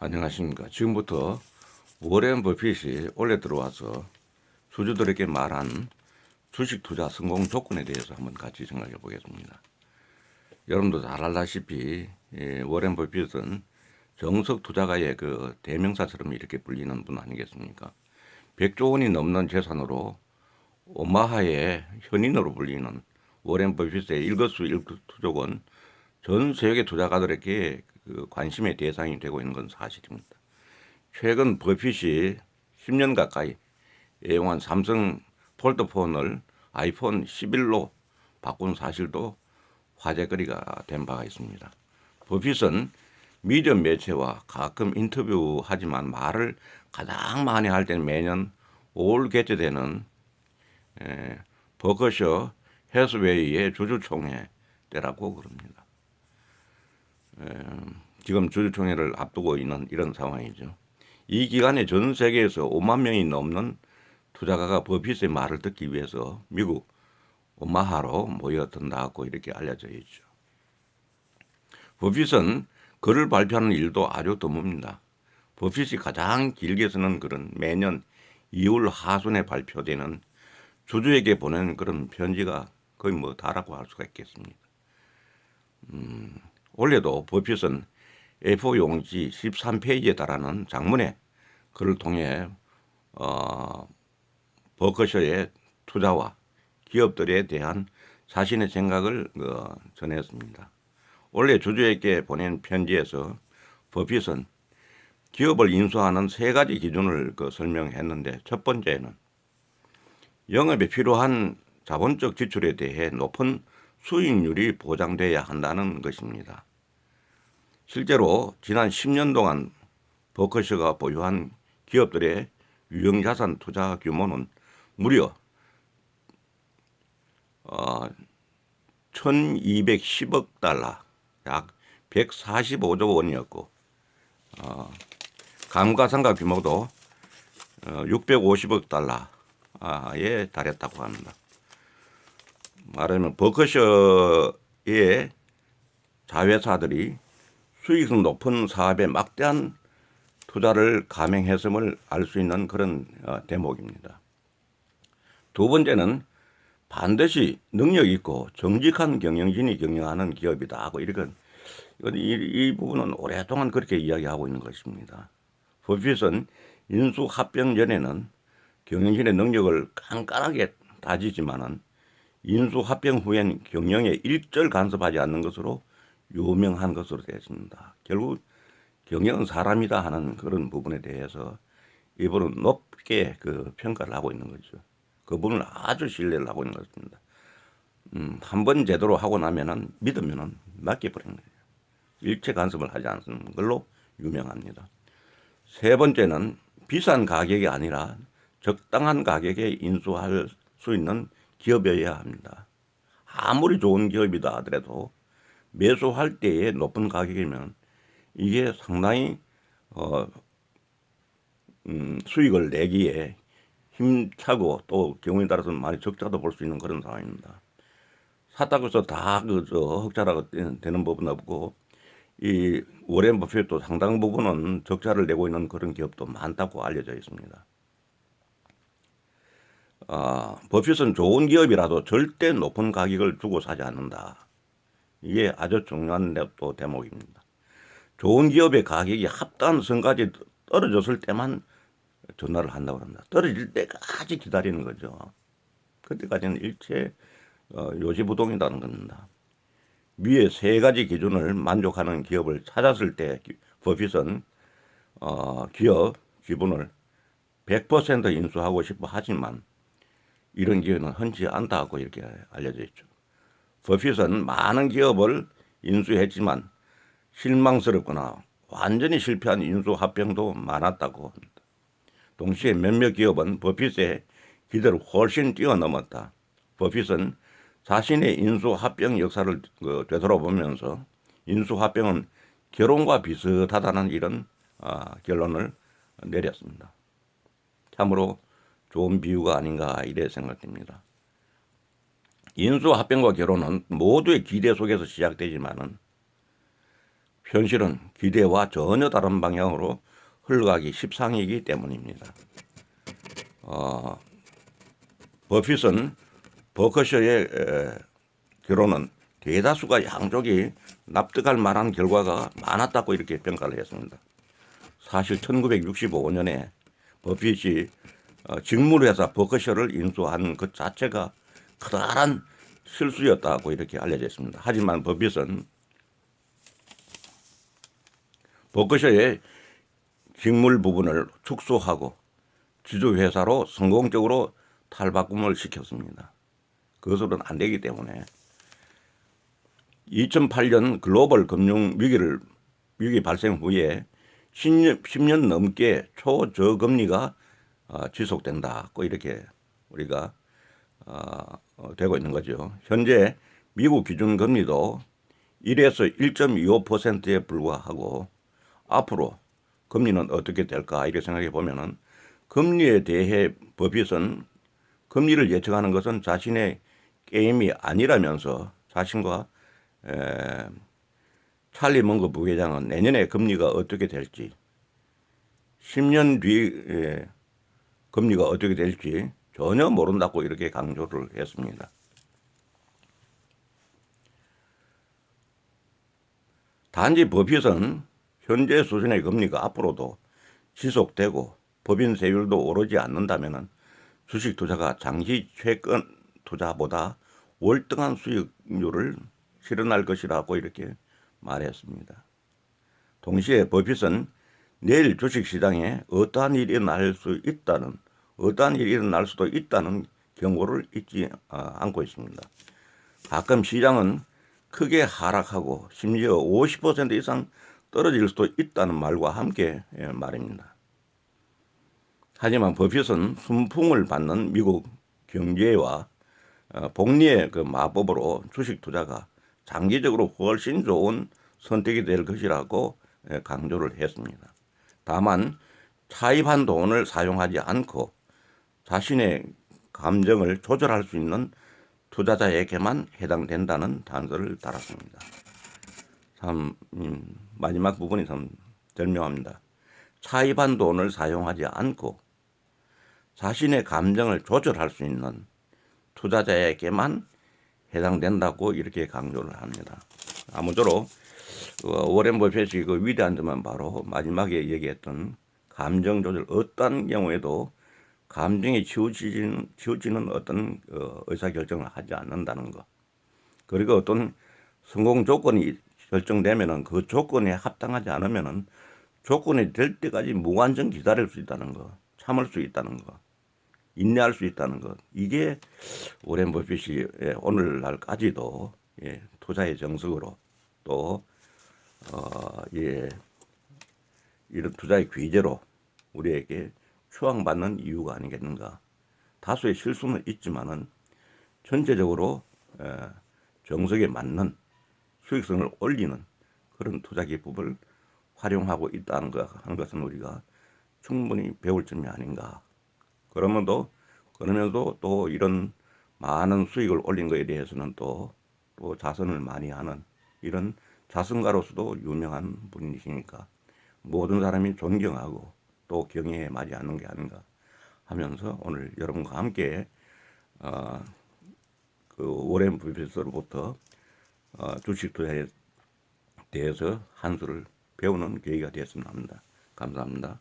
안녕하십니까. 지금부터 워렌 버핏이 올해 들어와서 주주들에게 말한 주식 투자 성공 조건에 대해서 한번 같이 생각해 보겠습니다. 여러분도 잘 알다시피 워렌 버핏은 정석 투자가의 그 대명사처럼 이렇게 불리는 분 아니겠습니까? 100조 원이 넘는 재산으로 오마하의 현인으로 불리는 워렌 버핏의 일거수일투족은 전 세계 투자가들에게 그 관심의 대상이 되고 있는 건 사실입니다. 최근 버핏이 10년 가까이 애용한 삼성 폴드폰을 아이폰 11로 바꾼 사실도 화제거리가 된 바가 있습니다. 버핏은 미디어 매체와 가끔 인터뷰하지만 말을 가장 많이 할 때는 매년 5월 개최되는 버커셔 해스웨이의 주주총회 때라고 그럽니다. 지금 주주총회를 앞두고 있는 이런 상황이죠. 이 기간에 전 세계에서 5만 명이 넘는 투자가가 버핏의 말을 듣기 위해서 미국 오마하로 모여든다고 이렇게 알려져 있죠. 버핏은 글을 발표하는 일도 아주 드뭅니다. 버핏이 가장 길게 쓰는 글은 매년 2월 하순에 발표되는 주주에게 보낸 그런 편지가 거의 뭐 다라고 할 수가 있겠습니다. 올해도 버핏은 A4 용지 13페이지에 달하는 장문의 글을 통해 버커셔의 투자와 기업들에 대한 자신의 생각을 전했습니다. 올해 주주에게 보낸 편지에서 버핏은 기업을 인수하는 세 가지 기준을 설명했는데, 첫 번째는 영업에 필요한 자본적 지출에 대해 높은 수익률이 보장돼야 한다는 것입니다. 실제로 지난 10년 동안 버커셔가 보유한 기업들의 유형자산 투자 규모는 무려 1210억 달러, 약 145조 원이었고 감가상각 규모도 650억 달러에 달했다고 합니다. 말하자면 버커셔의 자회사들이 수익성 높은 사업에 막대한 투자를 감행했음을 알 수 있는 그런 대목입니다. 두 번째는 반드시 능력 있고 정직한 경영진이 경영하는 기업이다 하고 이 부분은 오랫동안 그렇게 이야기하고 있는 것입니다. 버핏은 인수 합병 전에는 경영진의 능력을 깐깐하게 따지지만은 인수 합병 후엔 경영에 일절 간섭하지 않는 것으로 유명한 것으로 되었습니다. 결국 경영은 사람이다 하는 그런 부분에 대해서 이분은 높게 평가를 하고 있는 거죠. 그분을 아주 신뢰를 하고 있는 것입니다. 한 번 제대로 하고 나면은 믿으면은 맡겨버리는 거예요. 일체 간섭을 하지 않는 걸로 유명합니다. 세 번째는 비싼 가격이 아니라 적당한 가격에 인수할 수 있는 기업이어야 합니다. 아무리 좋은 기업이다 하더라도 매수할 때에 높은 가격이면 이게 상당히 수익을 내기에 힘차고 또 경우에 따라서는 많이 적자도 볼 수 있는 그런 상황입니다. 샀다고 해서 다 흑자라고 되는 법은 없고, 이 워렌 버핏도 상당 부분은 적자를 내고 있는 그런 기업도 많다고 알려져 있습니다. 버핏은 좋은 기업이라도 절대 높은 가격을 주고 사지 않는다. 이게 아주 중요한 또 대목입니다. 좋은 기업의 가격이 합당한 선까지 떨어졌을 때만 전화를 한다고 합니다. 떨어질 때까지 기다리는 거죠. 그때까지는 일체 요지부동이라는 겁니다. 위에 세 가지 기준을 만족하는 기업을 찾았을 때 버핏은 기업 지분을 100% 인수하고 싶어 하지만 이런 기회는 흔치 않다고 이렇게 알려져 있죠. 버핏은 많은 기업을 인수했지만 실망스럽거나 완전히 실패한 인수 합병도 많았다고 합니다. 동시에 몇몇 기업은 버핏의 기대를 훨씬 뛰어넘었다. 버핏은 자신의 인수 합병 역사를 되돌아보면서 인수 합병은 결혼과 비슷하다는 이런 결론을 내렸습니다. 참으로 좋은 비유가 아닌가 이래 생각됩니다. 인수 합병과 결혼은 모두의 기대 속에서 시작되지만은 현실은 기대와 전혀 다른 방향으로 흘러가기 십상이기 때문입니다. 버핏은 버커셔의 결론은 대다수가 양쪽이 납득할 만한 결과가 많았다고 이렇게 평가를 했습니다. 사실 1965년에 버핏이 직물회사 버커셔를 인수한 것 자체가 커다란 실수였다고 이렇게 알려져 있습니다. 하지만 버핏은 버커셔의 직물 부분을 축소하고 지주회사로 성공적으로 탈바꿈을 시켰습니다. 그것으로는 안 되기 때문에 2008년 글로벌 금융 위기 발생 후에 10년 넘게 초저금리가 지속된다고 이렇게 우리가 되고 있는 거죠. 현재 미국 기준금리도 1에서 1.25%에 불과하고 앞으로 금리는 어떻게 될까 이렇게 생각해 보면은 금리에 대해 버핏은 금리를 예측하는 것은 자신의 게임이 아니라면서 자신과 찰리 먼거 부회장은 내년에 금리가 어떻게 될지 10년 뒤에 금리가 어떻게 될지 전혀 모른다고 이렇게 강조를 했습니다. 단지 버핏은 현재 수준의 금리가 앞으로도 지속되고 법인 세율도 오르지 않는다면 주식 투자가 장기 채권 투자보다 월등한 수익률을 실현할 것이라고 이렇게 말했습니다. 동시에 버핏은 내일 주식시장에 어떠한 일이 일어날 수도 있다는 경고를 잊지 않고 있습니다. 가끔 시장은 크게 하락하고 심지어 50% 이상 떨어질 수도 있다는 말과 함께 말입니다. 하지만 버핏은 순풍을 받는 미국 경제와 복리의 그 마법으로 주식 투자가 장기적으로 훨씬 좋은 선택이 될 것이라고 강조를 했습니다. 다만 차입한 돈을 사용하지 않고 자신의 감정을 조절할 수 있는 투자자에게만 해당된다는 단서를 달았습니다. 참 마지막 부분이 참 절묘합니다. 차입한 돈을 사용하지 않고 자신의 감정을 조절할 수 있는 투자자에게만 해당된다고 이렇게 강조를 합니다. 아무쪼록 워렌 버핏이 그 위대한 점은 바로 마지막에 얘기했던 감정 조절, 어떤 경우에도 감정이 치우치는 어떤 의사결정을 하지 않는다는 것. 그리고 어떤 성공 조건이 결정되면은 그 조건에 합당하지 않으면은 조건이 될 때까지 무한정 기다릴 수 있다는 것, 참을 수 있다는 것, 인내할 수 있다는 것. 이게 워렌 버핏이 오늘날까지도 투자의 정석으로 또 이런 투자의 귀재로 우리에게 추앙받는 이유가 아니겠는가. 다수의 실수는 있지만은 전체적으로 정석에 맞는 수익성을 올리는 그런 투자 기법을 활용하고 있다는 것은 우리가 충분히 배울 점이 아닌가. 그러면서 또 이런 많은 수익을 올린 것에 대해서는 또 자선을 많이 하는 이런 자선가로서도 유명한 분이시니까 모든 사람이 존경하고 또 경애에 맞지 않는 게 아닌가 하면서 오늘 여러분과 함께 그 워렌 버핏으로부터 주식 투자에 대해서 한 수를 배우는 계기가 되었으면 합니다. 감사합니다.